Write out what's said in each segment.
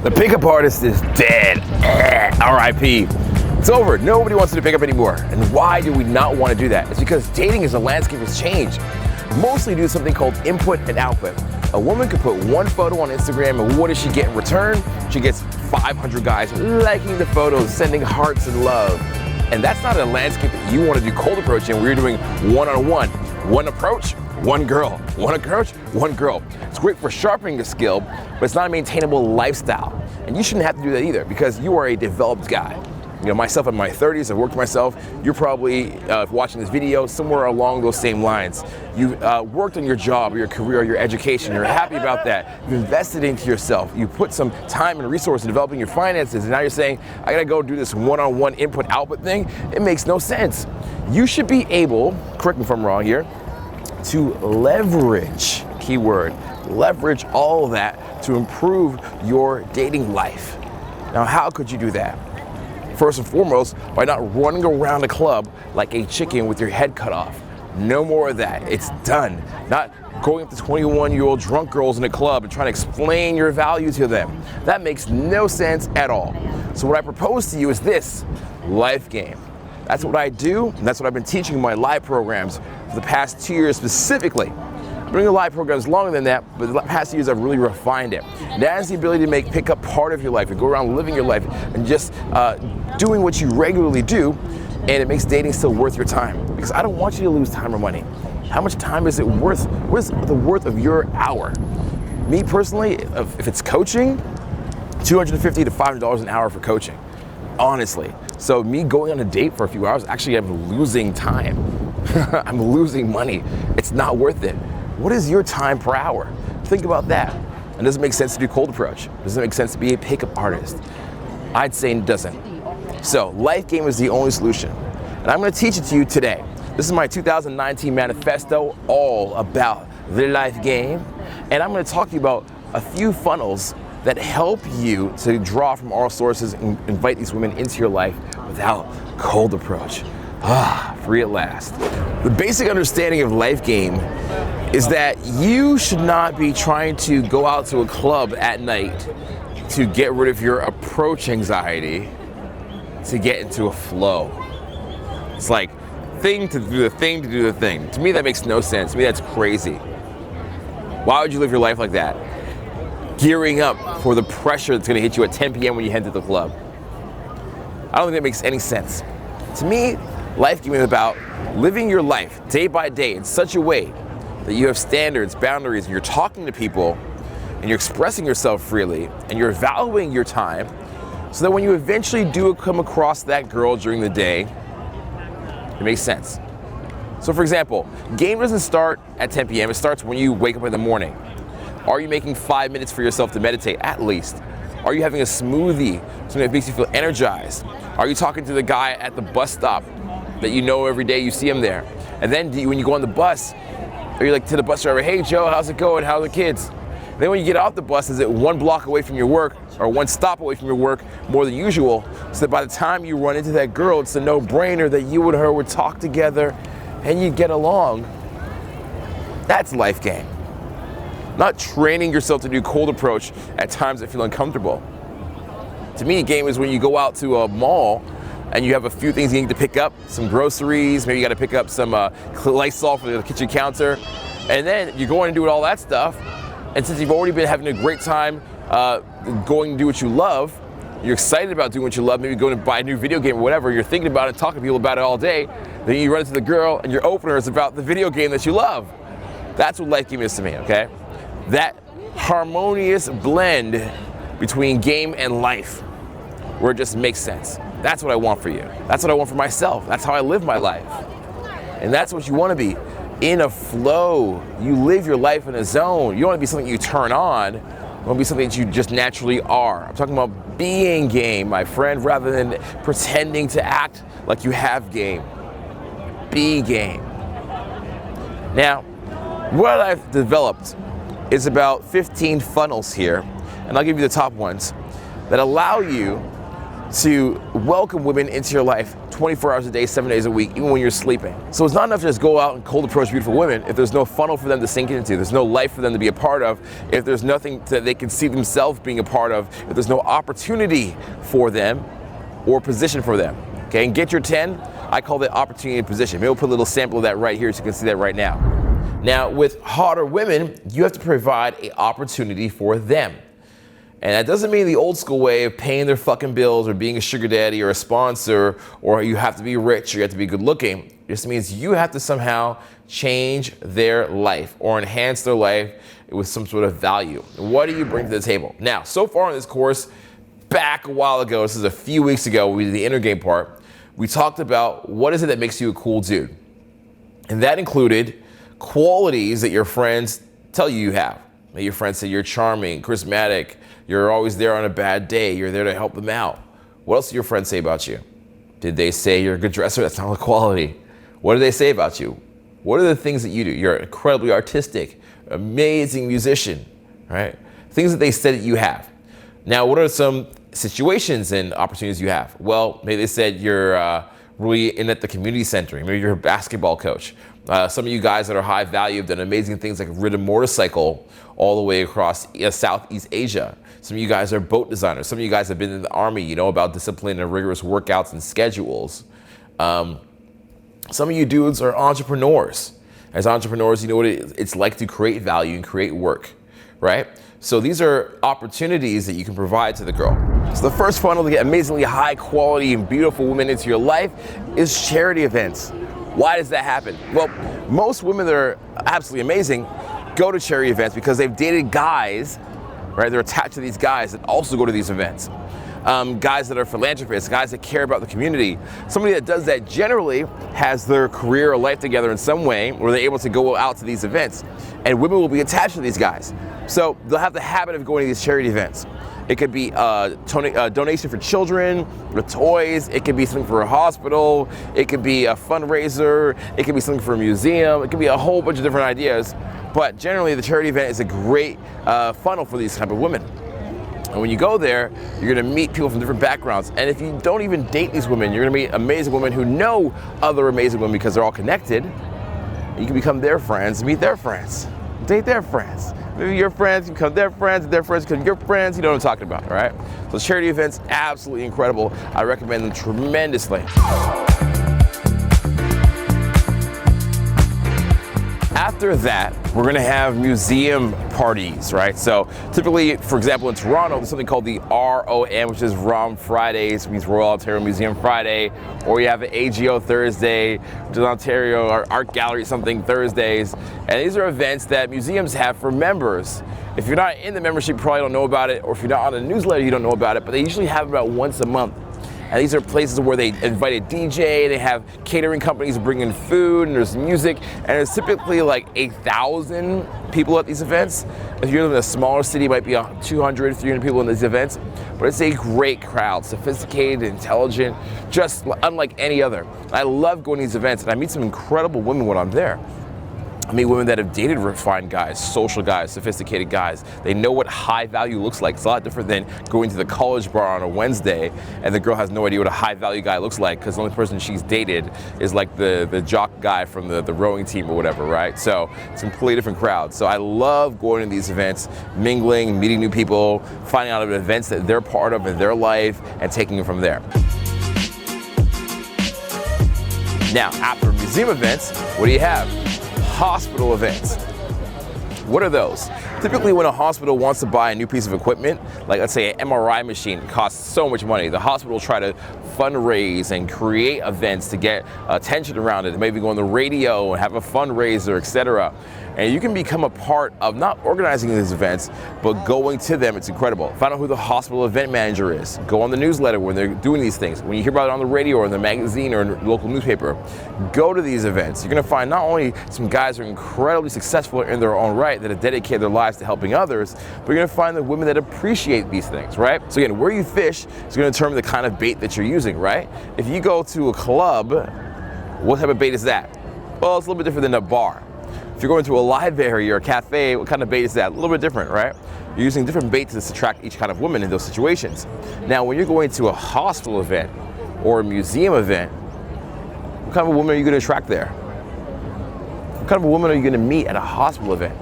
The pickup artist is dead. R.I.P. It's over. Nobody wants to pick up anymore. And why do we not want to do that? It's because dating as a landscape has changed. Mostly due to something called input and output. A woman could put one photo on Instagram, and what does she get in return? She gets 500 guys liking the photos, sending hearts and love. And that's not a landscape that you want to do cold approach in. We're doing one-on-one. One approach, one girl. One approach, one girl. It's great for sharpening the skill, but it's not a maintainable lifestyle. And you shouldn't have to do that either, because you are a developed guy. You know, myself in my 30s, I've worked for myself. You're probably watching this video somewhere along those same lines. You've worked on your job, or your career, or your education. You're happy about that. You've invested into yourself. You put some time and resources in developing your finances, and now you're saying, I gotta go do this one-on-one input-output thing. It makes no sense. You should be able, correct me if I'm wrong here, to leverage, keyword, leverage all of that to improve your dating life. Now, how could you do that? First and foremost, by not running around a club like a chicken with your head cut off. No more of that. It's done. Not going up to 21-year-old drunk girls in a club and trying to explain your value to them. That makes no sense at all. So what I propose to you is this: life game. That's what I do, and that's what I've been teaching in my live programs for the past 2 years specifically. I've been doing the live programs longer than that, but the past 2 years I've really refined it. That is the ability to make pickup part of your life, and go around living your life and just doing what you regularly do, and it makes dating still worth your time. Because I don't want you to lose time or money. How much time is it worth? What is the worth of your hour? Me personally, if it's coaching, $250 to $500 an hour for coaching, honestly. So me going on a date for a few hours, actually I'm losing time. I'm losing money. It's not worth it. What is your time per hour? Think about that. And does it make sense to do cold approach? Does it make sense to be a pickup artist? I'd say it doesn't. So life game is the only solution. And I'm gonna teach it to you today. This is my 2019 manifesto, all about the life game. And I'm gonna talk to you about a few funnels that help you to draw from all sources and invite these women into your life without cold approach. Free at last. The basic understanding of life game is that you should not be trying to go out to a club at night to get rid of your approach anxiety, to get into a flow. It's like thing to do the thing to do the thing. To me, that makes no sense. To me, that's crazy. Why would you live your life like that? Gearing up for the pressure that's gonna hit you at 10 p.m. when you head to the club. I don't think that makes any sense. To me, life game is about living your life day by day in such a way that you have standards, boundaries, and you're talking to people, and you're expressing yourself freely, and you're valuing your time, so that when you eventually do come across that girl during the day, it makes sense. So for example, game doesn't start at 10 p.m., it starts when you wake up in the morning. Are you making 5 minutes for yourself to meditate, at least? Are you having a smoothie, something that makes you feel energized? Are you talking to the guy at the bus stop that you know every day you see him there? And then when you go on the bus, are you like to the bus driver, hey Joe, how's it going, how are the kids? Then when you get off the bus, is it 1 block away from your work, or 1 stop away from your work more than usual, so that by the time you run into that girl, it's a no-brainer that you and her would talk together and you'd get along. That's life game. Not training yourself to do cold approach at times that feel uncomfortable. To me, a game is when you go out to a mall and you have a few things you need to pick up, some groceries, maybe you gotta pick up some Lysol for the kitchen counter, and then you're going to do all that stuff, and since you've already been having a great time going to do what you love, you're excited about doing what you love, maybe going to buy a new video game or whatever, you're thinking about it, talking to people about it all day, then you run into the girl and your opener is about the video game that you love. That's what life game is to me, okay? That harmonious blend between game and life, where it just makes sense. That's what I want for you. That's what I want for myself. That's how I live my life. And that's what you want to be, in a flow. You live your life in a zone. You don't want to be something you turn on. You want to be something that you just naturally are. I'm talking about being game, my friend, rather than pretending to act like you have game. Be game. Now, what I've developed is about 15 funnels here, and I'll give you the top ones, that allow you to welcome women into your life 24 hours a day, 7 days a week, even when you're sleeping. So it's not enough to just go out and cold approach beautiful women if there's no funnel for them to sink into, there's no life for them to be a part of, if there's nothing that they can see themselves being a part of, if there's no opportunity for them or position for them. Okay, and get your 10, I call that opportunity and position. Maybe we'll put a little sample of that right here so you can see that right now. Now, with hotter women, you have to provide an opportunity for them. And that doesn't mean the old school way of paying their fucking bills or being a sugar daddy or a sponsor, or you have to be rich or you have to be good looking. It just means you have to somehow change their life or enhance their life with some sort of value. What do you bring to the table? Now, so far in this course, back a while ago, this is a few weeks ago, we did the inner game part, we talked about what is it that makes you a cool dude. And that included qualities that your friends tell you have. Your friends say you're charming, charismatic, you're always there on a bad day, you're there to help them out. What else do your friends say about you? Did they say you're a good dresser? That's not a quality. What do they say about you? What are the things that you do? You're incredibly artistic, amazing musician, right? Things that they said that you have. Now, what are some situations and opportunities you have? Well, maybe they said you're really in at the community center. Maybe you're a basketball coach. Some of you guys that are high value have done amazing things like rid a motorcycle all the way across Southeast Asia. Some of you guys are boat designers. Some of you guys have been in the Army, you know about discipline and rigorous workouts and schedules. Some of you dudes are entrepreneurs. As entrepreneurs, you know what it's like to create value and create work, right? So these are opportunities that you can provide to the girl. So the first funnel to get amazingly high quality and beautiful women into your life is charity events. Why does that happen? Well, most women that are absolutely amazing go to charity events because they've dated guys, right? They're attached to these guys that also go to these events. Guys that are philanthropists, guys that care about the community. Somebody that does that generally has their career or life together in some way where they're able to go out to these events. And women will be attached to these guys. So they'll have the habit of going to these charity events. It could be a donation for children, with toys. It could be something for a hospital. It could be a fundraiser. It could be something for a museum. It could be a whole bunch of different ideas. But generally, the charity event is a great funnel for these type of women. And when you go there, you're gonna meet people from different backgrounds. And if you don't even date these women, you're gonna meet amazing women who know other amazing women because they're all connected. You can become their friends, meet their friends, date their friends. Maybe your friends become their friends become your friends. You know what I'm talking about, all right? So charity events, absolutely incredible. I recommend them tremendously. After that, we're gonna have museum parties, right? So typically, for example, in Toronto, there's something called the ROM, which is ROM Fridays, means Royal Ontario Museum Friday, or you have an AGO Thursday, which is Ontario Art Gallery something Thursdays. And these are events that museums have for members. If you're not in the membership, you probably don't know about it, or if you're not on a newsletter, you don't know about it, but they usually have about once a month. And these are places where they invite a DJ, they have catering companies bring in food, and there's music, and there's typically like 1,000 people at these events. If you're in a smaller city, it might be 200, 300 people in these events, but it's a great crowd, sophisticated, intelligent, just unlike any other. I love going to these events, and I meet some incredible women when I'm there. I mean, women that have dated refined guys, social guys, sophisticated guys. They know what high value looks like. It's a lot different than going to the college bar on a Wednesday and the girl has no idea what a high value guy looks like because the only person she's dated is like the jock guy from the rowing team or whatever, right? So it's a completely different crowd. So I love going to these events, mingling, meeting new people, finding out about events that they're part of in their life and taking it from there. Now, after museum events, what do you have? Hospital events. What are those? Typically when a hospital wants to buy a new piece of equipment, like let's say an MRI machine costs so much money, the hospital will try to fundraise and create events to get attention around it. They maybe go on the radio and have a fundraiser, etc. And you can become a part of not organizing these events, but going to them. It's incredible. Find out who the hospital event manager is. Go on the newsletter when they're doing these things. When you hear about it on the radio or in the magazine or in the local newspaper, go to these events. You're gonna find not only some guys who are incredibly successful in their own right, that have dedicated their lives to helping others, but you're gonna find the women that appreciate these things, right? So again, where you fish is gonna determine the kind of bait that you're using, right? If you go to a club, what type of bait is that? Well, it's a little bit different than a bar. If you're going to a library or a cafe, what kind of bait is that? A little bit different, right? You're using different baits to attract each kind of woman in those situations. Now, when you're going to a hospital event or a museum event, what kind of a woman are you going to attract there? What kind of a woman are you going to meet at a hospital event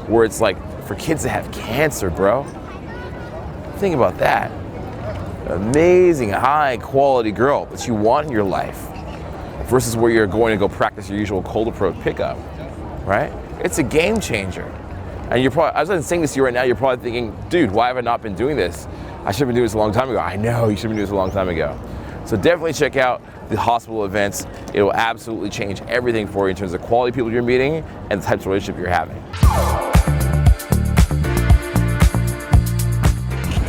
where it's like for kids that have cancer, bro? Think about that. Amazing, high quality girl that you want in your life versus where you're going to go practice your usual cold approach pickup, right? It's a game changer. And you're probably, as I'm saying this to you right now, you're probably thinking, dude, why have I not been doing this? I should have been doing this a long time ago. I know, you should have been doing this a long time ago. So definitely check out the hospital events. It will absolutely change everything for you in terms of quality people you're meeting and the types of relationship you're having.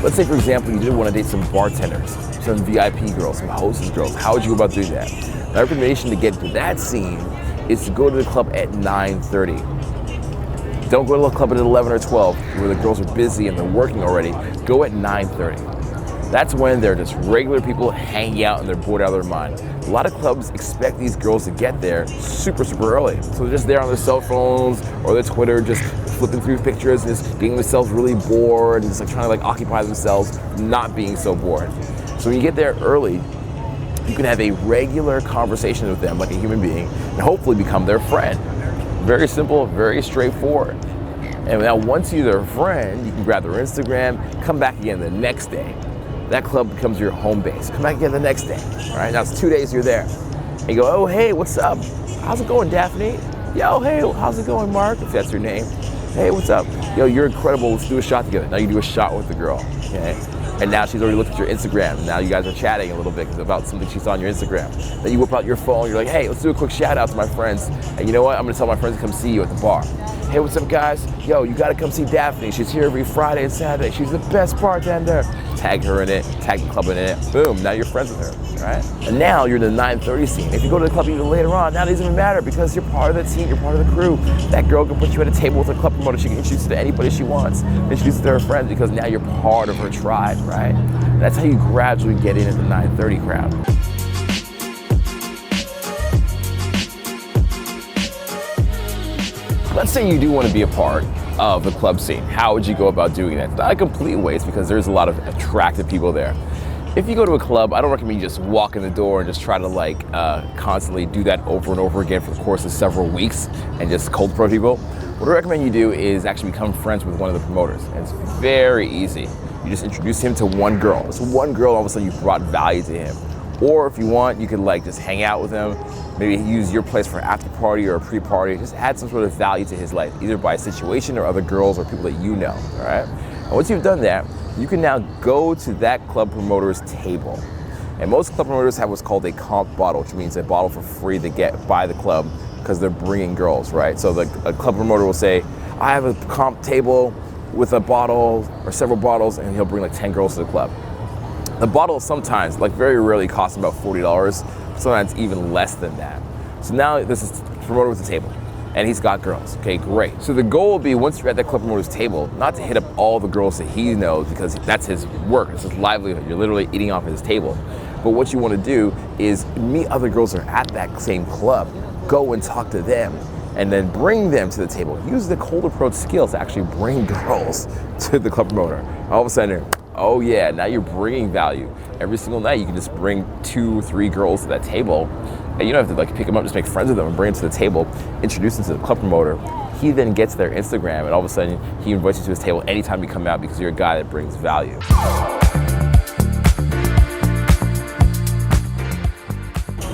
Let's say, for example, you did want to date some bartenders, some VIP girls, some hostess girls. How would you go about doing that? My recommendation to get into that scene is to go to the club at 9:30. Don't go to the club at 11 or 12 where the girls are busy and they're working already. Go at 9:30. That's when they're just regular people hanging out and they're bored out of their mind. A lot of clubs expect these girls to get there super early. So they're just there on their cell phones or their Twitter, just flipping through pictures and just getting themselves really bored and just like trying to like occupy themselves, not being so bored. So when you get there early, you can have a regular conversation with them like a human being and hopefully become their friend. Very simple, very straightforward. And now once you're their friend, you can grab their Instagram, come back again the next day. That club becomes your home base. Come back again the next day. All right, now it's 2 days you're there. And you go, oh, hey, what's up? How's it going, Daphne? Yo, hey, how's it going, Mark? If that's your name. Hey, what's up? Yo, you're incredible. Let's do a shot together. Now you do a shot with the girl, okay? And now she's already looked at your Instagram. Now you guys are chatting a little bit about something she saw on your Instagram. Then you whip out your phone. You're like, hey, let's do a quick shout out to my friends. And you know what? I'm gonna tell my friends to come see you at the bar. Hey, what's up, guys? Yo, you gotta come see Daphne. She's here every Friday and Saturday. She's the best bartender. Tag her in it, tag the club in it. Boom, now you're friends with her, right? And now you're in the 9:30 scene. If you go to the club even later on, now it doesn't even matter because you're part of the team, you're part of the crew. That girl can put you at a table with a club promoter. She can introduce you to anybody she wants. Introduce you to her friends because now you're part of her tribe, right? And that's how you gradually get in at the 9:30 crowd. Let's say you do want to be a part of the club scene. How would you go about doing that? It's not a complete waste because there's a lot of attractive people there. If you go to a club, I don't recommend you just walk in the door and just try to like constantly do that over and over again for the course of several weeks and just cold approach people. What I recommend you do is actually become friends with one of the promoters. And it's very easy. You just introduce him to one girl. It's one girl, all of a sudden you've brought value to him. Or if you want, you could like just hang out with him, maybe use your place for an after party or a pre-party, just add some sort of value to his life, either by a situation or other girls or people that you know, all right? And once you've done that, you can now go to that club promoter's table. And most club promoters have what's called a comp bottle, which means a bottle for free they get by the club because they're bringing girls, right? So a club promoter will say, I have a comp table with a bottle or several bottles, and he'll bring like 10 girls to the club. The bottle sometimes, like very rarely, costs about $40, sometimes even less than that. So now this is promoter with the table, and he's got girls. Okay, great. So the goal will be once you're at that club promoter's table, not to hit up all the girls that he knows because that's his work, it's his livelihood. You're literally eating off his table. But what you want to do is meet other girls that are at that same club, go and talk to them, and then bring them to the table. Use the cold approach skills to actually bring girls to the club promoter. All of a sudden, oh yeah, now you're bringing value. Every single night you can just bring 2 or 3 girls to that table and you don't have to like pick them up, just make friends with them and bring them to the table, introduce them to the club promoter. He then gets their Instagram and all of a sudden he invites you to his table anytime you come out because you're a guy that brings value.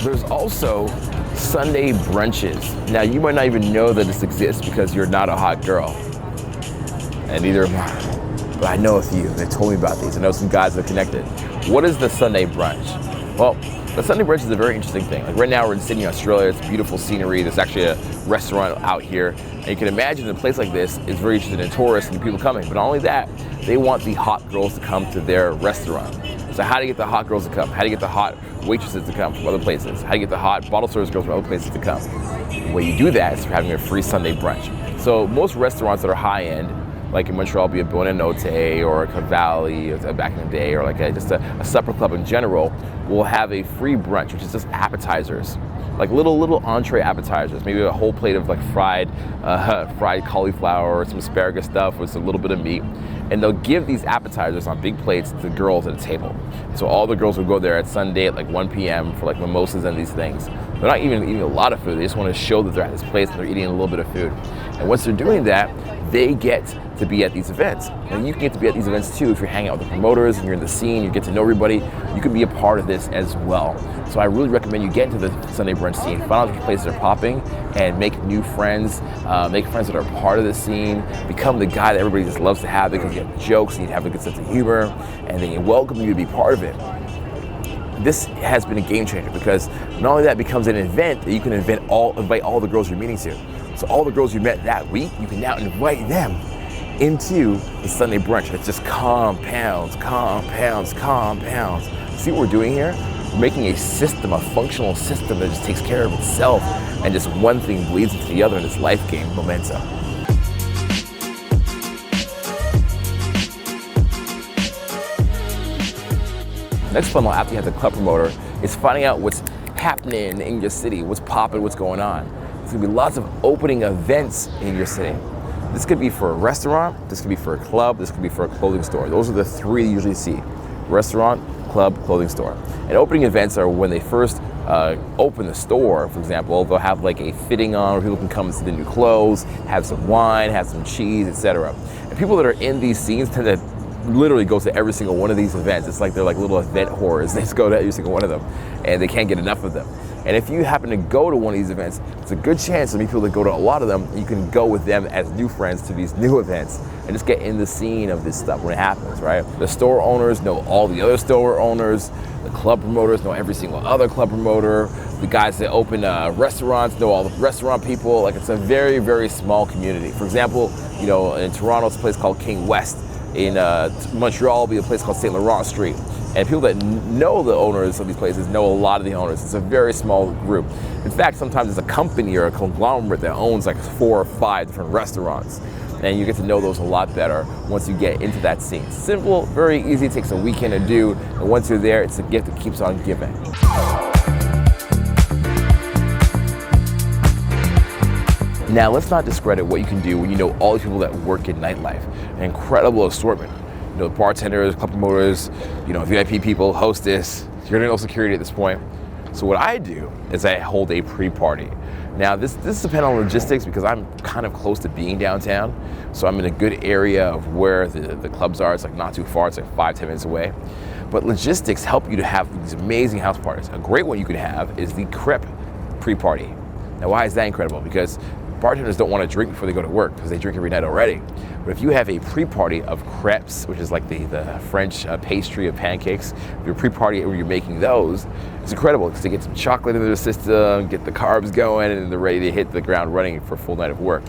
There's also Sunday brunches. Now you might not even know that this exists because you're not a hot girl. And neither am I. But I know a few. They told me about these. I know some guys that are connected. What is the Sunday brunch? Well, the Sunday brunch is a very interesting thing. Like right now we're in Sydney, Australia. It's beautiful scenery. There's actually a restaurant out here. And you can imagine a place like this is very interested in tourists and people coming. But not only that, they want the hot girls to come to their restaurant. So how do you get the hot girls to come? How do you get the hot waitresses to come from other places? How do you get the hot bottle service girls from other places to come? The way you do that is through having a free Sunday brunch. So most restaurants that are high end, Like in Montreal, it'd be a Buona Notte or a Cavalli back in the day, or like just a supper club in general, will have a free brunch, which is just appetizers. Like little entree appetizers, maybe a whole plate of like fried cauliflower or some asparagus stuff with a little bit of meat. And they'll give these appetizers on big plates to girls at a table. So all the girls will go there at Sunday at like 1 p.m. for like mimosas and these things. They're not even eating a lot of food, they just want to show that they're at this place and they're eating a little bit of food. And once they're doing that, they get to be at these events. And you can get to be at these events too if you're hanging out with the promoters and you're in the scene, you get to know everybody, you can be a part of this as well. So I really recommend you get into the Sunday brunch scene, find out which places are popping, and make new friends, make friends that are part of the scene, become the guy that everybody just loves to have because you have jokes and you have a good sense of humor, and they welcome you to be part of it. This has been a game changer because not only that becomes an event that you can invite all the girls you're meeting to. So all the girls you met that week, you can now invite them into the Sunday brunch. It just compounds. See what we're doing here? We're making a system, a functional system that just takes care of itself, and just one thing bleeds into the other in this life game momentum. Next funnel after you have the club promoter is finding out what's happening in your city, what's popping, what's going on. There's gonna be lots of opening events in your city. This could be for a restaurant, this could be for a club, this could be for a clothing store. Those are the three you usually see: restaurant, club, clothing store. And opening events are when they first open the store. For example, they'll have like a fitting on where people can come and see the new clothes, have some wine, have some cheese, etc. And people that are in these scenes tend to literally go to every single one of these events. It's like they're like little event whores. They just go to every single one of them and they can't get enough of them. And if you happen to go to one of these events, it's a good chance to meet people that go to a lot of them. You can go with them as new friends to these new events and just get in the scene of this stuff when it happens, right? The store owners know all the other store owners. The club promoters know every single other club promoter. The guys that open restaurants know all the restaurant people. Like, it's a very, very small community. For example, you know, in Toronto, it's a place called King West. In Montreal, will be a place called St. Laurent Street. And people that know the owners of these places know a lot of the owners. It's a very small group. In fact, sometimes it's a company or a conglomerate that owns like 4 or 5 different restaurants. And you get to know those a lot better once you get into that scene. Simple, very easy, it takes a weekend to do. And once you're there, it's a gift that keeps on giving. Now, let's not discredit what you can do when you know all the people that work in nightlife. An incredible assortment. You know, bartenders, club promoters, you know, VIP people, hostess. You're gonna know security at this point. So what I do is I hold a pre-party. Now, this depends on logistics because I'm kind of close to being downtown. So I'm in a good area of where the clubs are. It's like not too far, it's like 5-10 minutes away. But logistics help you to have these amazing house parties. A great one you could have is the crepe pre-party. Now, why is that incredible? Because bartenders don't want to drink before they go to work because they drink every night already. But if you have a pre-party of crepes, which is like the French pastry of pancakes, if you're pre-party where you're making those, it's incredible because they get some chocolate into their system, get the carbs going, and they're ready to hit the ground running for a full night of work.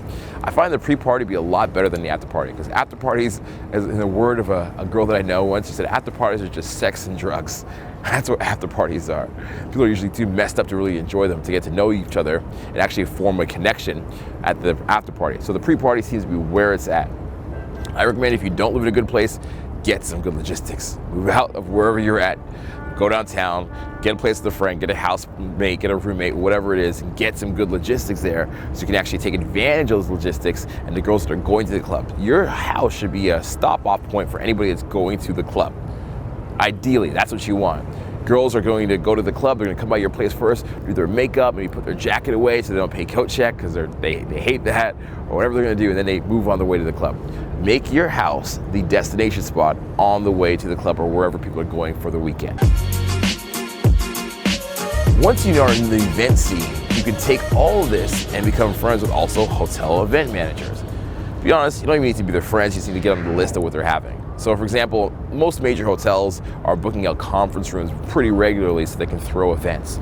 I find the pre-party to be a lot better than the after-party because after-parties, as in the word of a girl that I know once, she said after-parties are just sex and drugs. That's what after parties are. People are usually too messed up to really enjoy them, to get to know each other and actually form a connection at the after party. So the pre-party seems to be where it's at. I recommend if you don't live in a good place, get some good logistics. Move out of wherever you're at, go downtown, get a place with a friend, get a housemate, get a roommate, whatever it is, and get some good logistics there so you can actually take advantage of those logistics and the girls that are going to the club. Your house should be a stop-off point for anybody that's going to the club. Ideally, that's what you want. Girls are going to go to the club, they're going to come by your place first, do their makeup, maybe put their jacket away so they don't pay coat check because they hate that, or whatever they're going to do, and then they move on the way to the club. Make your house the destination spot on the way to the club or wherever people are going for the weekend. Once you are in the event scene, you can take all of this and become friends with also hotel event managers. To be honest, you don't even need to be their friends, you just need to get on the list of what they're having. So for example, most major hotels are booking out conference rooms pretty regularly so they can throw events.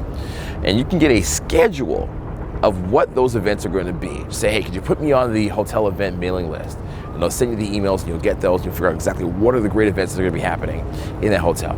And you can get a schedule of what those events are going to be. Just say, hey, could you put me on the hotel event mailing list? And they'll send you the emails and you'll get those and you'll figure out exactly what are the great events that are going to be happening in that hotel.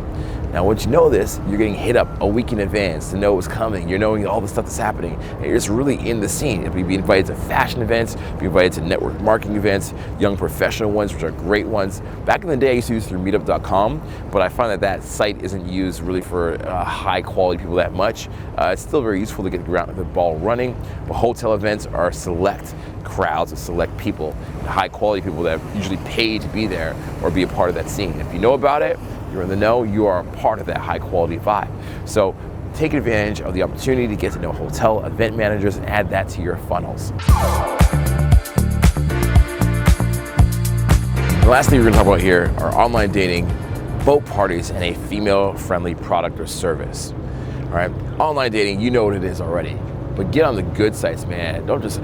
Now, once you know this, you're getting hit up a week in advance to know what's coming. You're knowing all the stuff that's happening, and you're just really in the scene. You'll be invited to fashion events, be invited to network marketing events, young professional ones, which are great ones. Back in the day, I used to use through meetup.com, but I find that that site isn't used really for high quality people that much. It's still very useful to get the ball running, but hotel events are select crowds of select people, high quality people that usually pay to be there or be a part of that scene. If you know about it, you're in the know, you are a part of that high quality vibe. So take advantage of the opportunity to get to know hotel event managers and add that to your funnels. The last thing we're gonna talk about here are online dating, boat parties, and a female-friendly product or service. All right, online dating, you know what it is already, but get on the good sites, man. Don't just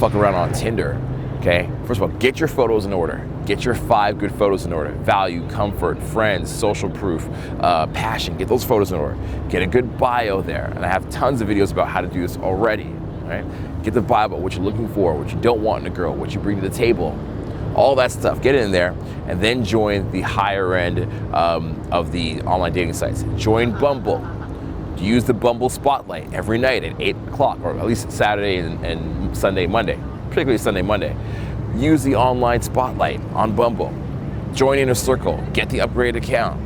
fuck around on Tinder, okay? First of all, get your photos in order. Get your 5 good photos in order. Value, comfort, friends, social proof, passion. Get those photos in order. Get a good bio there. And I have tons of videos about how to do this already, right? Get the bio about what you're looking for, what you don't want in a girl, what you bring to the table, all that stuff. Get it in there, and then join the higher end of the online dating sites. Join Bumble. Use the Bumble Spotlight every night at 8 o'clock, or at least Saturday and Sunday, Monday, particularly Sunday, Monday. Use the online spotlight on Bumble. Join Inner Circle, get the upgraded account.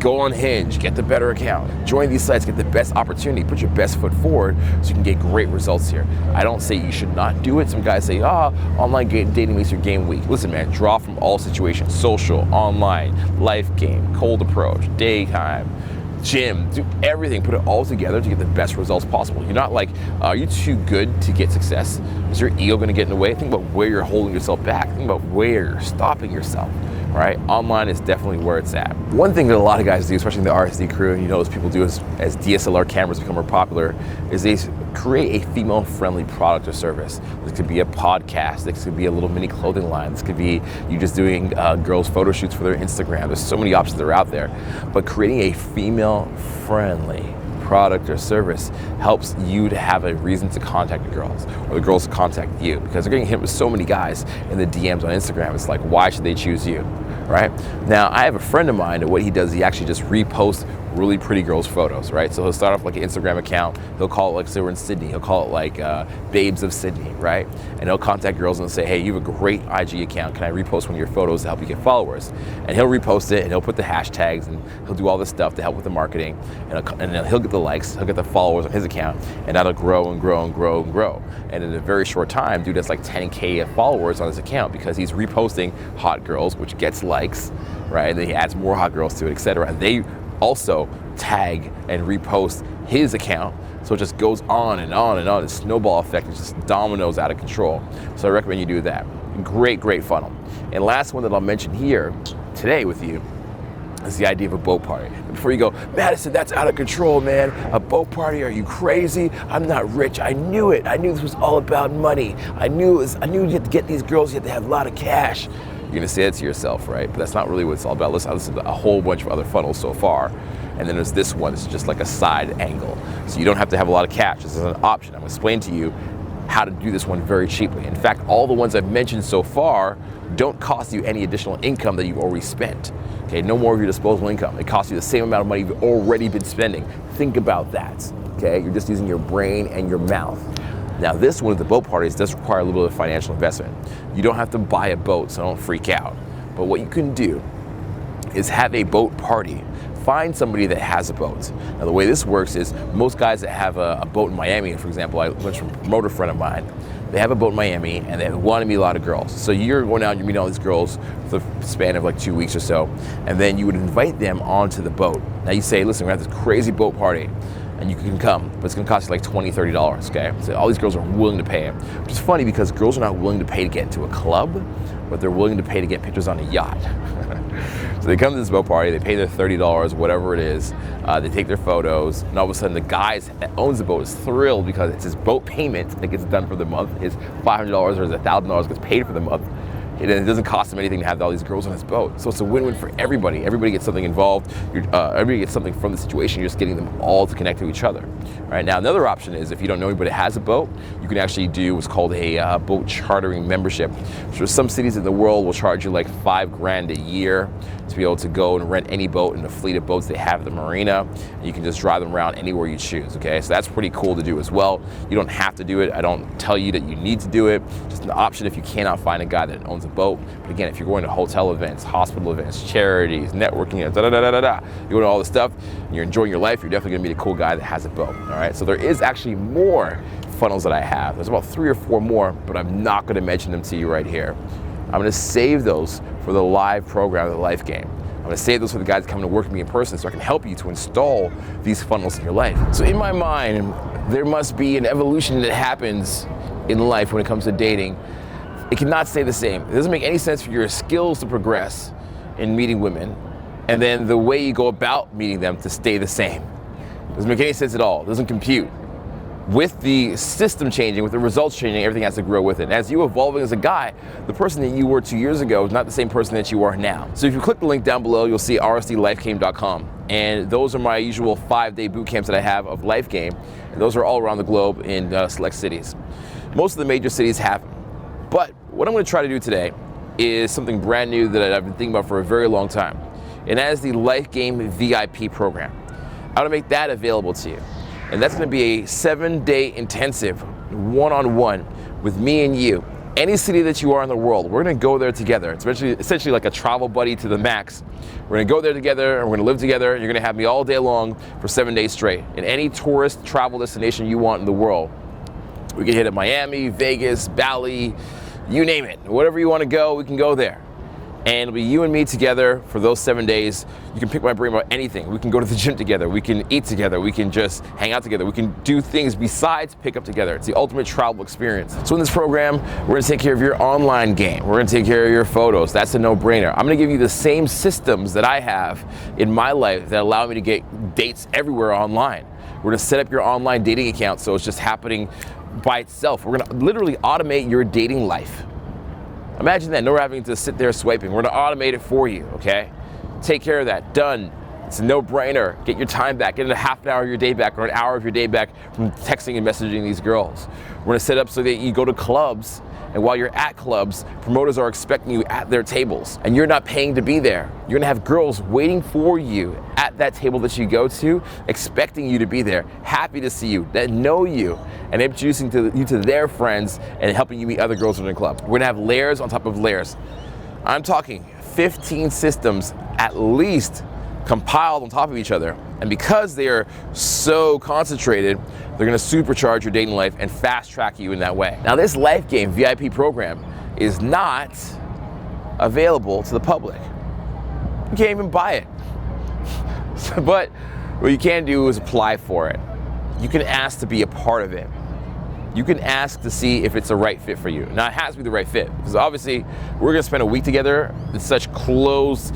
Go on Hinge, get the better account. Join these sites, get the best opportunity, put your best foot forward so you can get great results here. I don't say you should not do it. Some guys say, online dating makes your game weak. Listen, man, draw from all situations: social, online, life game, cold approach, daytime, gym, do everything, put it all together to get the best results possible. You're not like, are you too good to get success? Is your ego gonna get in the way? Think about where you're holding yourself back. Think about where you're stopping yourself, right? Online is definitely where it's at. One thing that a lot of guys do, especially in the RSD crew, and you know as people do as DSLR cameras become more popular, is they create a female-friendly product or service. This could be a podcast, this could be a little mini clothing line, this could be you just doing girls' photo shoots for their Instagram. There's so many options that are out there, but creating a female-friendly product or service helps you to have a reason to contact the girls, or the girls to contact you, because they're getting hit with so many guys in the DMs on Instagram. It's like, why should they choose you, right? Now, I have a friend of mine that what he does, he actually just reposts really pretty girls' photos, right? So he'll start off like an Instagram account, he'll call it like, say we're in Sydney, he'll call it like Babes of Sydney, right? And he'll contact girls and say, hey, you have a great IG account, can I repost one of your photos to help you get followers? And he'll repost it, and he'll put the hashtags, and he'll do all this stuff to help with the marketing, and then he'll get the likes, he'll get the followers on his account, and that'll grow and grow and grow and grow. And in a very short time, dude has like 10K followers on his account because he's reposting hot girls, which gets likes, right? And then he adds more hot girls to it, etc. And they also tag and repost his account, so it just goes on and on and on. The snowball effect is just dominoes out of control. So I recommend you do that. Great funnel. And last one that I'll mention here today with you is the idea of a boat party. Before you go, Madison, that's out of control, man. A boat party? Are you crazy? I'm not rich. I knew it. I knew this was all about money. I knew you had to get these girls. You had to have a lot of cash. You're gonna say it to yourself, right? But that's not really what it's all about. Listen to a whole bunch of other funnels so far. And then there's this one. It's just like a side angle. So you don't have to have a lot of cash. This is an option. I'm gonna explain to you how to do this one very cheaply. In fact, all the ones I've mentioned so far don't cost you any additional income that you've already spent. Okay, no more of your disposable income. It costs you the same amount of money you've already been spending. Think about that, okay? You're just using your brain and your mouth. Now this one at the boat parties does require a little bit of financial investment. You don't have to buy a boat, so don't freak out. But what you can do is have a boat party. Find somebody that has a boat. Now the way this works is most guys that have a boat in Miami, for example, I went from a promoter friend of mine, they have a boat in Miami and they want to meet a lot of girls. So you're going out and you're meeting all these girls for the span of like 2 weeks or so, and then you would invite them onto the boat. Now you say, listen, we're gonna have this crazy boat party, and you can come, but it's gonna cost you like $20, $30, okay? So all these girls are willing to pay it. Which is funny because girls are not willing to pay to get into a club, but they're willing to pay to get pictures on a yacht. So they come to this boat party, they pay their $30, whatever it is, they take their photos, and all of a sudden the guy that owns the boat is thrilled because it's his boat payment that gets done for the month, his $500 or his $1,000 gets paid for the month. and it doesn't cost him anything to have all these girls on his boat. So it's a win-win for everybody. Everybody gets something involved. Everybody gets something from the situation. You're just getting them all to connect to each other. Right now, another option is if you don't know anybody that has a boat, you can actually do what's called a boat chartering membership. So some cities in the world will charge you like $5,000 a year to be able to go and rent any boat in the fleet of boats they have at the marina. And you can just drive them around anywhere you choose, okay? So that's pretty cool to do as well. You don't have to do it. I don't tell you that you need to do it. Just an option if you cannot find a guy that owns a boat. But again, if you're going to hotel events, hospital events, charities, networking events, you're going to all this stuff, and you're enjoying your life, you're definitely gonna meet a cool guy that has a boat, all right? So there is actually more funnels that I have. There's about 3 or 4 more, but I'm not gonna mention them to you right here. I'm gonna save those for the live program of the Life Game. I'm gonna save those for the guys that come to work with me in person so I can help you to install these funnels in your life. So in my mind, there must be an evolution that happens in life when it comes to dating. It cannot stay the same. It doesn't make any sense for your skills to progress in meeting women and then the way you go about meeting them to stay the same. It doesn't make any sense at all. It doesn't compute. With the system changing, with the results changing, everything has to grow with it. And as you evolving as a guy, the person that you were 2 years ago is not the same person that you are now. So if you click the link down below, you'll see rsdlifegame.com. And those are my usual 5-day boot camps that I have of Life Game. And those are all around the globe in select cities. Most of the major cities have them. But what I'm gonna try to do today is something brand new that I've been thinking about for a very long time. And that is the Life Game VIP program. I wanna make that available to you. And that's gonna be a 7-day intensive one-on-one with me and you. Any city that you are in the world, we're gonna go there together. It's essentially like a travel buddy to the max. We're gonna go there together and we're gonna live together. You're gonna have me all day long for 7 days straight in any tourist travel destination you want in the world. We can hit at Miami, Vegas, Bali, you name it. Whatever you wanna go, we can go there. And it'll be you and me together for those 7 days. You can pick my brain about anything. We can go to the gym together. We can eat together. We can just hang out together. We can do things besides pick up together. It's the ultimate travel experience. So in this program, we're gonna take care of your online game. We're gonna take care of your photos. That's a no-brainer. I'm gonna give you the same systems that I have in my life that allow me to get dates everywhere online. We're gonna set up your online dating account so it's just happening by itself. We're gonna literally automate your dating life. Imagine that, no having to sit there swiping. We're gonna automate it for you, okay? Take care of that, done. It's a no-brainer. Get your time back, get a half an hour of your day back or an hour of your day back from texting and messaging these girls. We're gonna set up so that you go to clubs, and while you're at clubs, promoters are expecting you at their tables, and you're not paying to be there. You're gonna have girls waiting for you at that table that you go to, expecting you to be there, happy to see you, that know you, and introducing you to their friends and helping you meet other girls in the club. We're gonna have layers on top of layers. I'm talking 15 systems at least compiled on top of each other. And because they are so concentrated, they're gonna supercharge your dating life and fast track you in that way. Now this Life Game VIP program is not available to the public. You can't even buy it. But what you can do is apply for it. You can ask to be a part of it. You can ask to see if it's the right fit for you. Now it has to be the right fit, because obviously we're gonna spend a week together in such close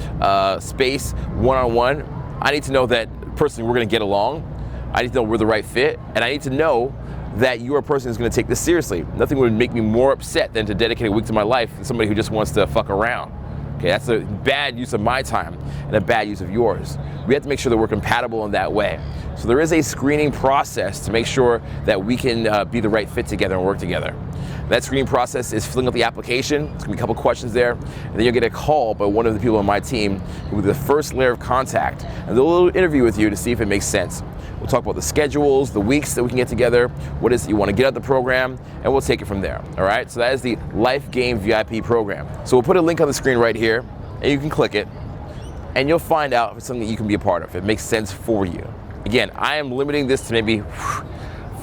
space, one-on-one. I need to know that personally we're gonna get along. I need to know we're the right fit, and I need to know that you're a person who's gonna take this seriously. Nothing would make me more upset than to dedicate a week to my life to somebody who just wants to fuck around. Okay, that's a bad use of my time and a bad use of yours. We have to make sure that we're compatible in that way. So there is a screening process to make sure that we can be the right fit together and work together. That screening process is filling out the application. There's gonna be a couple questions there, and then you'll get a call by one of the people on my team with the first layer of contact, and they'll interview with you to see if it makes sense. We'll talk about the schedules, the weeks that we can get together, what is it you want to get out of the program, and we'll take it from there, all right? So that is the Life Game VIP program. So we'll put a link on the screen right here, and you can click it, and you'll find out if it's something that you can be a part of, if it makes sense for you. Again, I am limiting this to maybe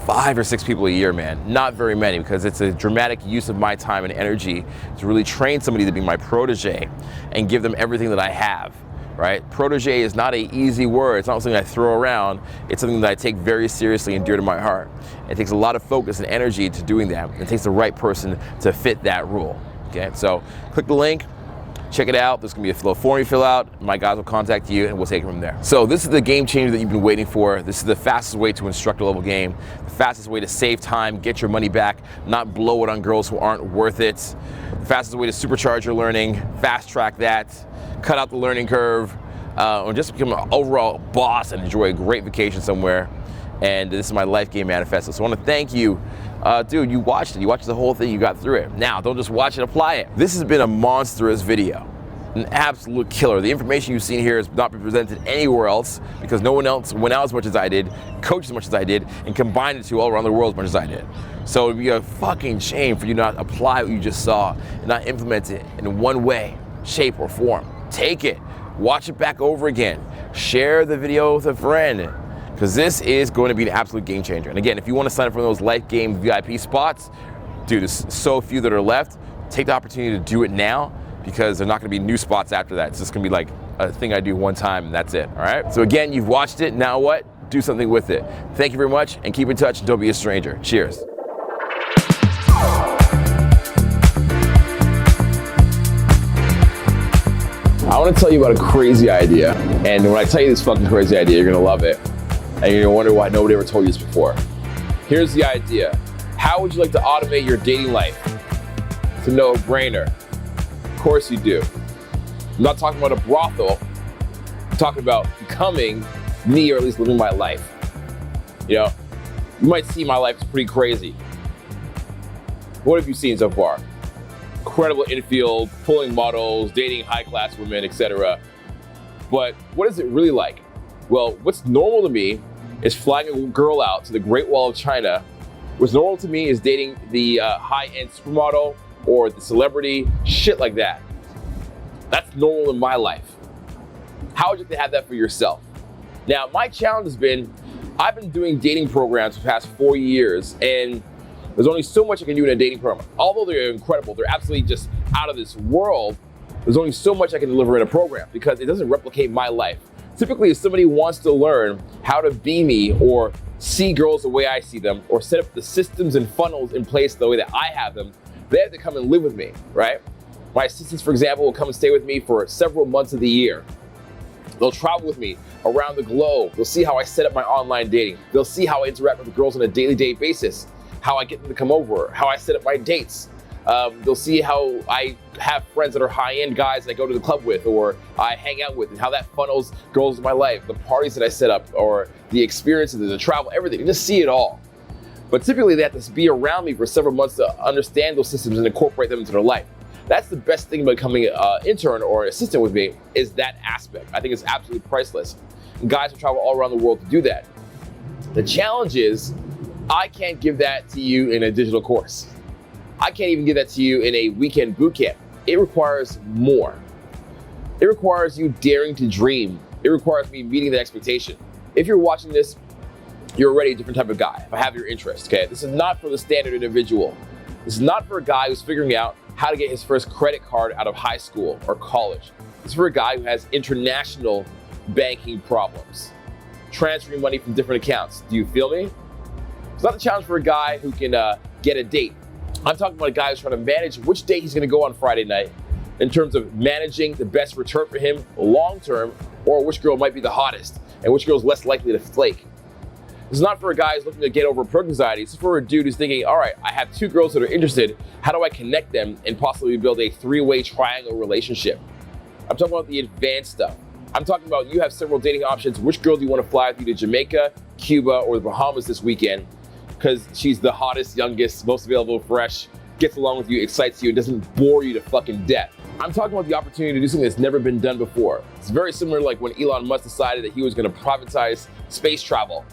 5 or 6 people a year, man. Not very many, because it's a dramatic use of my time and energy to really train somebody to be my protege and give them everything that I have. Right? Protege is not an easy word. It's not something I throw around. It's something that I take very seriously and dear to my heart. It takes a lot of focus and energy to doing that. It takes the right person to fit that rule. Okay, so click the link, check it out. There's gonna be a little form you fill out. My guys will contact you and we'll take it from there. So this is the game changer that you've been waiting for. This is the fastest way to instructor level game, the fastest way to save time, get your money back, not blow it on girls who aren't worth it. the fastest way to supercharge your learning, fast track that, cut out the learning curve, or just become an overall boss and enjoy a great vacation somewhere. And this is my life game manifesto. So I want to thank you. Dude, you watched it. You watched the whole thing. You got through it. Now, don't just watch it, apply it. This has been a monstrous video. An absolute killer. The information you've seen here has not been presented anywhere else because no one else went out as much as I did, coached as much as I did, and combined it to all around the world as much as I did. So it'd be a fucking shame for you not apply what you just saw and not implement it in one way, shape, or form. Take it, watch it back over again, share the video with a friend, because this is going to be an absolute game changer. And again, if you want to sign up for those Life Game VIP spots, dude, there's so few that are left. Take the opportunity to do it now, because there's not going to be new spots after that. It's just going to be like a thing I do one time and that's it, all right? So again, you've watched it, now what? Do something with it. Thank you very much, and keep in touch, and don't be a stranger. Cheers. I want to tell you about a crazy idea, and when I tell you this fucking crazy idea, you're going to love it, and you're going to wonder why nobody ever told you this before. Here's the idea. How would you like to automate your dating life? It's a no-brainer. Of course you do. I'm not talking about a brothel. I'm talking about becoming me, or at least living my life. You know, you might see my life is pretty crazy. What have you seen so far? Incredible infield, pulling models, dating high-class women, etc. But what is it really like? Well, what's normal to me is flying a girl out to the Great Wall of China. What's normal to me is dating the high-end supermodel or the celebrity, shit like that. That's normal in my life. How would you like to have that for yourself? Now, my challenge has been, I've been doing dating programs for the past 4 years, and there's only so much I can do in a dating program. Although they're incredible, they're absolutely just out of this world, there's only so much I can deliver in a program because it doesn't replicate my life. Typically, if somebody wants to learn how to be me or see girls the way I see them or set up the systems and funnels in place the way that I have them, they have to come and live with me, right? My assistants, for example, will come and stay with me for several months of the year. They'll travel with me around the globe. They'll see how I set up my online dating. They'll see how I interact with the girls on a daily basis, how I get them to come over, how I set up my dates. They'll see how I have friends that are high-end guys that I go to the club with or I hang out with, and how that funnels girls in my life, the parties that I set up, or the experiences, the travel, everything. You just see it all. But typically they have to be around me for several months to understand those systems and incorporate them into their life. That's the best thing about becoming an intern or an assistant with me, is that aspect. I think it's absolutely priceless. And guys will travel all around the world to do that. The challenge is, I can't give that to you in a digital course. I can't even give that to you in a weekend boot camp. It requires more. It requires you daring to dream. It requires me meeting the expectation. If you're watching this, you're already a different type of guy, if I have your interest, okay? This is not for the standard individual. This is not for a guy who's figuring out how to get his first credit card out of high school or college. This is for a guy who has international banking problems, transferring money from different accounts. Do you feel me? It's not a challenge for a guy who can get a date. I'm talking about a guy who's trying to manage which date he's gonna go on Friday night in terms of managing the best return for him long-term, or which girl might be the hottest and which girl's less likely to flake. This is not for a guy who's looking to get over perk anxiety. This is for a dude who's thinking, all right, I have two girls that are interested. How do I connect them and possibly build a three-way triangle relationship? I'm talking about the advanced stuff. I'm talking about you have several dating options. Which girl do you want to fly with you to Jamaica, Cuba, or the Bahamas this weekend? Because she's the hottest, youngest, most available, fresh, gets along with you, excites you, and doesn't bore you to fucking death. I'm talking about the opportunity to do something that's never been done before. It's very similar to like when Elon Musk decided that he was going to privatize space travel.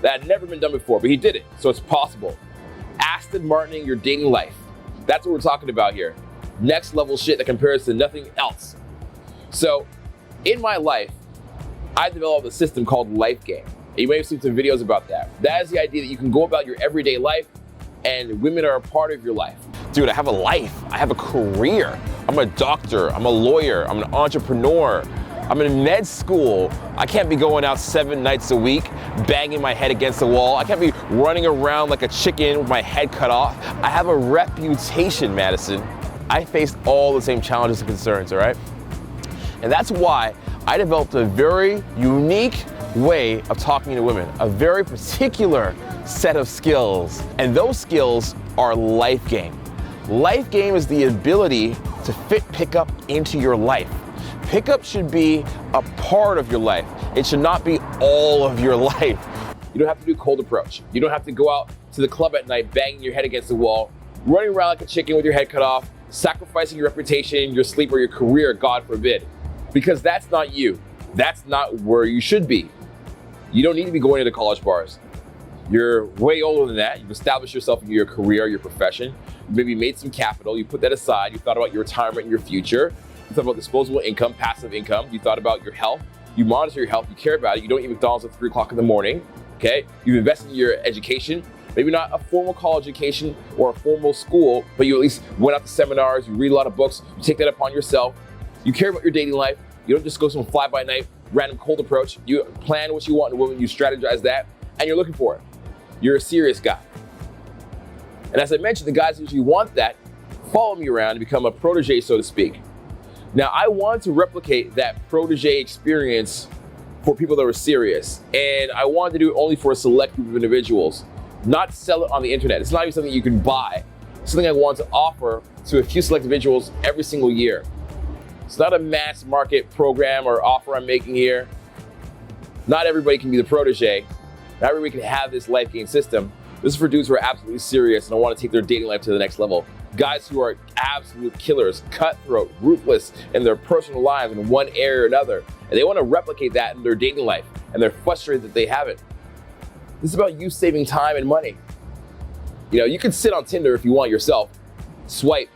That had never been done before, but he did it, so it's possible. Aston Martining your dating life. That's what we're talking about here. Next level shit that compares to nothing else. So, in my life, I developed a system called LIFEGAME. You may have seen some videos about that. That is the idea that you can go about your everyday life and women are a part of your life. Dude, I have a life. I have a career. I'm a doctor. I'm a lawyer. I'm an entrepreneur. I'm in med school. I can't be going out 7 nights a week, banging my head against the wall. I can't be running around like a chicken with my head cut off. I have a reputation, Madison. I faced all the same challenges and concerns, all right? And that's why I developed a very unique way of talking to women, a very particular set of skills. And those skills are LIFEGAME. Life game is the ability to fit pickup into your life. Pickup should be a part of your life. It should not be all of your life. You don't have to do cold approach. You don't have to go out to the club at night banging your head against the wall, running around like a chicken with your head cut off, sacrificing your reputation, your sleep, or your career, God forbid. Because that's not you. That's not where you should be. You don't need to be going into college bars. You're way older than that. You've established yourself in your career, your profession. You maybe made some capital. You put that aside. You thought about your retirement and your future. You thought about disposable income, passive income. You thought about your health. You monitor your health. You care about it. You don't eat McDonald's at 3 o'clock in the morning. Okay? You've invested in your education. Maybe not a formal college education or a formal school, but you at least went out to seminars. You read a lot of books. You take that upon yourself. You care about your dating life. You don't just go some fly-by-night, random cold approach. You plan what you want in a woman. You strategize that, and you're looking for it. You're a serious guy. And as I mentioned, the guys who usually want that follow me around and become a protege, so to speak. Now, I wanted to replicate that protege experience for people that were serious. And I wanted to do it only for a select group of individuals, not sell it on the internet. It's not even something you can buy. It's something I want to offer to a few select individuals every single year. It's not a mass market program or offer I'm making here. Not everybody can be the protege. Not everybody can have this life game system. This is for dudes who are absolutely serious and want to take their dating life to the next level. Guys who are absolute killers, cutthroat, ruthless in their personal lives in one area or another. And they want to replicate that in their dating life. And they're frustrated that they haven't. This is about you saving time and money. You know, you can sit on Tinder if you want yourself. Swipe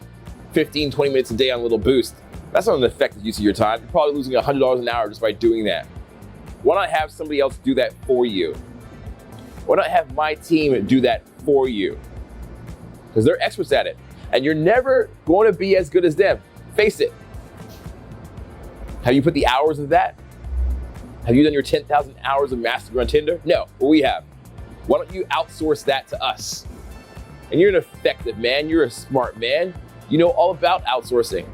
15, 20 minutes a day on a little boost. That's not an effective use of your time. You're probably losing $100 an hour just by doing that. Why not have somebody else do that for you? Why not have my team do that for you? Because they're experts at it. And you're never going to be as good as them. Face it. Have you put the hours of that? Have you done your 10,000 hours of mastery on Tinder? No, but we have. Why don't you outsource that to us? And you're an effective man. You're a smart man. You know all about outsourcing.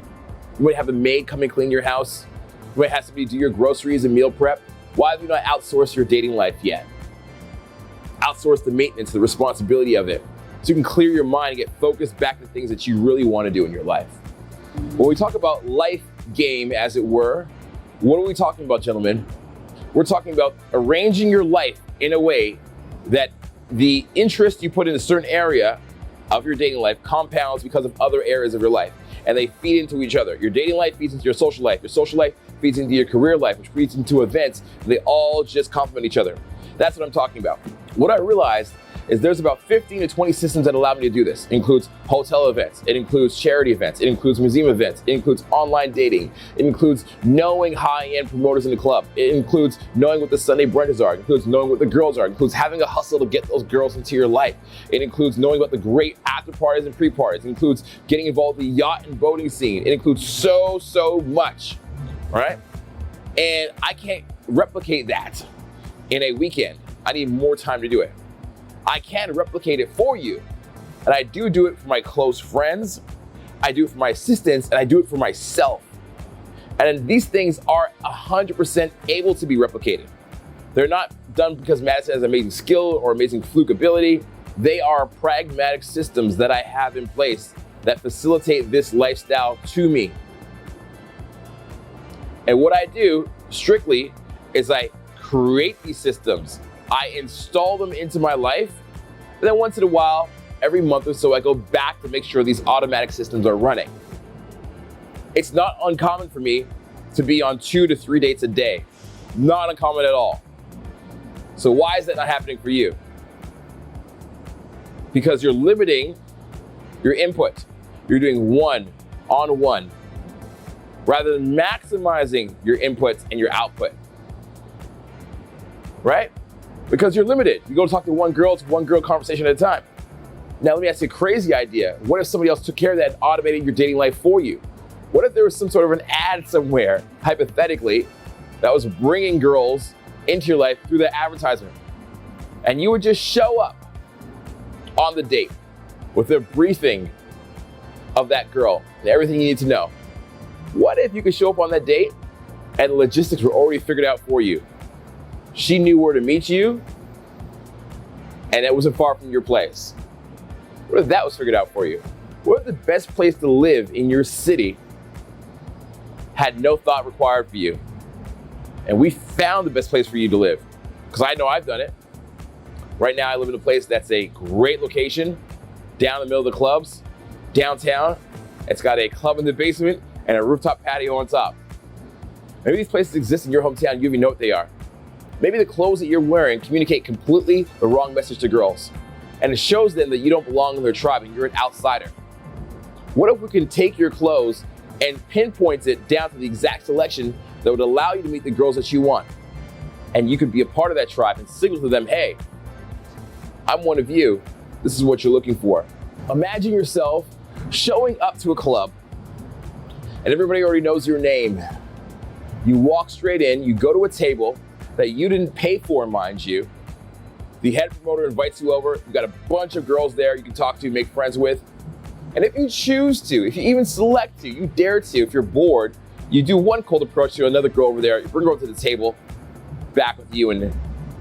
You might have a maid come and clean your house. You might have somebody do your groceries and meal prep. Why have you not outsourced your dating life yet? Outsource the maintenance, the responsibility of it, so you can clear your mind and get focused back to things that you really want to do in your life. When we talk about life game, as it were, what are we talking about, gentlemen? We're talking about arranging your life in a way that the interest you put in a certain area of your dating life compounds because of other areas of your life, and they feed into each other. Your dating life feeds into your social life feeds into your career life, which feeds into events. They all just complement each other. That's what I'm talking about. What I realized is there's about 15 to 20 systems that allow me to do this. It includes hotel events, it includes charity events, it includes museum events, it includes online dating, it includes knowing high-end promoters in the club, it includes knowing what the Sunday brunches are, it includes knowing what the girls are, it includes having a hustle to get those girls into your life, it includes knowing about the great after parties and pre-parties, it includes getting involved in the yacht and boating scene, it includes so much, all right? And I can't replicate that in a weekend. I need more time to do it. I can replicate it for you. And I do it for my close friends, I do it for my assistants, and I do it for myself. And these things are 100% able to be replicated. They're not done because Madison has amazing skill or amazing fluke ability. They are pragmatic systems that I have in place that facilitate this lifestyle to me. And what I do strictly is I create these systems. I install them into my life, and then once in a while, every month or so, I go back to make sure these automatic systems are running. It's not uncommon for me to be on 2 to 3 dates a day. Not uncommon at all. So why is that not happening for you? Because you're limiting your input. You're doing one-on-one rather than maximizing your inputs and your output, right? Because you're limited. You go to talk to one girl, it's one girl conversation at a time. Now let me ask you a crazy idea. What if somebody else took care of that and automated your dating life for you? What if there was some sort of an ad somewhere, hypothetically, that was bringing girls into your life through the advertisement? And you would just show up on the date with a briefing of that girl and everything you need to know. What if you could show up on that date and the logistics were already figured out for you? She knew where to meet you, and it wasn't far from your place. What if that was figured out for you? What if the best place to live in your city had no thought required for you? And we found the best place for you to live. Because I know I've done it. Right now I live in a place that's a great location, down in the middle of the clubs, downtown. It's got a club in the basement and a rooftop patio on top. Maybe these places exist in your hometown, you even know what they are. Maybe the clothes that you're wearing communicate completely the wrong message to girls. And it shows them that you don't belong in their tribe and you're an outsider. What if we can take your clothes and pinpoint it down to the exact selection that would allow you to meet the girls that you want? And you could be a part of that tribe and signal to them, hey, I'm one of you. This is what you're looking for. Imagine yourself showing up to a club and everybody already knows your name. You walk straight in, you go to a table that you didn't pay for, mind you. The head promoter invites you over. You've got a bunch of girls there you can talk to, make friends with. And if you choose to, if you even select to, you dare to, if you're bored, you do one cold approach to another girl over there, you bring her over to the table, back with you, and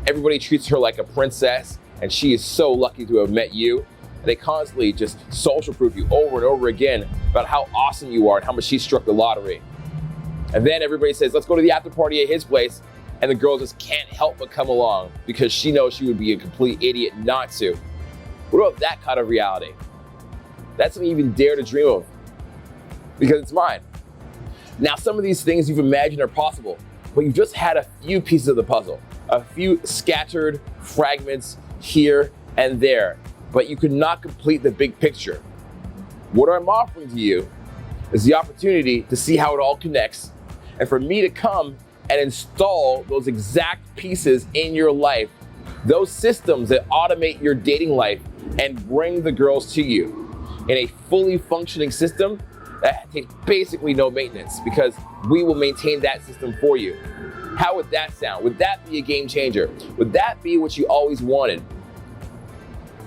everybody treats her like a princess, and she is so lucky to have met you. And they constantly just social proof you over and over again about how awesome you are and how much she struck the lottery. And then everybody says, let's go to the after party at his place. And the girl just can't help but come along because she knows she would be a complete idiot not to. What about that kind of reality? That's something you even dare to dream of because it's mine. Now, some of these things you've imagined are possible, but you've just had a few pieces of the puzzle, a few scattered fragments here and there, but you could not complete the big picture. What I'm offering to you is the opportunity to see how it all connects and for me to come and install those exact pieces in your life, those systems that automate your dating life and bring the girls to you in a fully functioning system that takes basically no maintenance because we will maintain that system for you. How would that sound? Would that be a game changer? Would that be what you always wanted,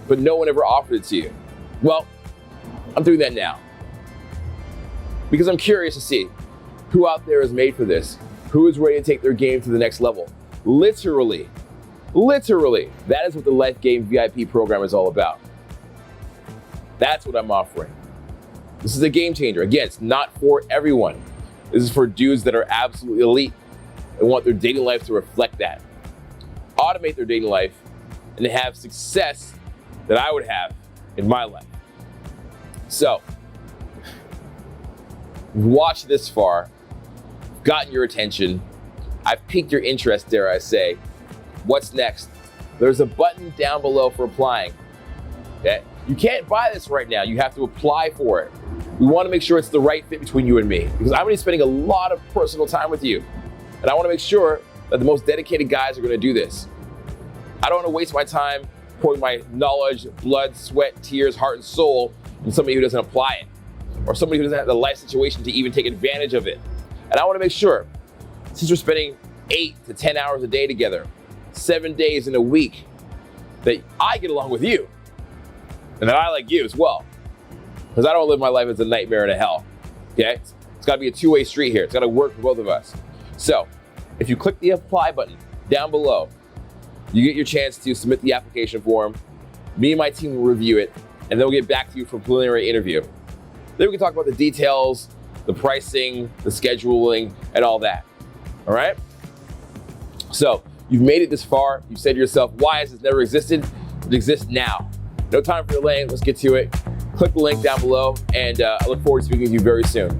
but no one ever offered it to you? Well, I'm doing that now because I'm curious to see who out there is made for this. Who is ready to take their game to the next level? Literally, that is what the Life Game VIP program is all about. That's what I'm offering. This is a game changer. Again, it's not for everyone. This is for dudes that are absolutely elite and want their dating life to reflect that. Automate their dating life and have success that I would have in my life. So, watch this far. Gotten your attention. I've piqued your interest, dare I say. What's next? There's a button down below for applying. Okay? You can't buy this right now. You have to apply for it. We want to make sure it's the right fit between you and me because I'm going to be spending a lot of personal time with you. And I want to make sure that the most dedicated guys are going to do this. I don't want to waste my time pouring my knowledge, blood, sweat, tears, heart, and soul in somebody who doesn't apply it or somebody who doesn't have the life situation to even take advantage of it. And I want to make sure, since we're spending 8 to 10 hours a day together, 7 days in a week, that I get along with you and that I like you as well. Because I don't live my life as a nightmare and a hell, okay? It's got to be a two-way street here. It's got to work for both of us. So if you click the apply button down below, you get your chance to submit the application form. Me and my team will review it, and then we'll get back to you for a preliminary interview. Then we can talk about the details, the pricing, the scheduling, and all that, all right? So you've made it this far. You've said to yourself, why has this never existed? It exists now. No time for delaying. Let's get to it. Click the link down below, and I look forward to speaking with you very soon.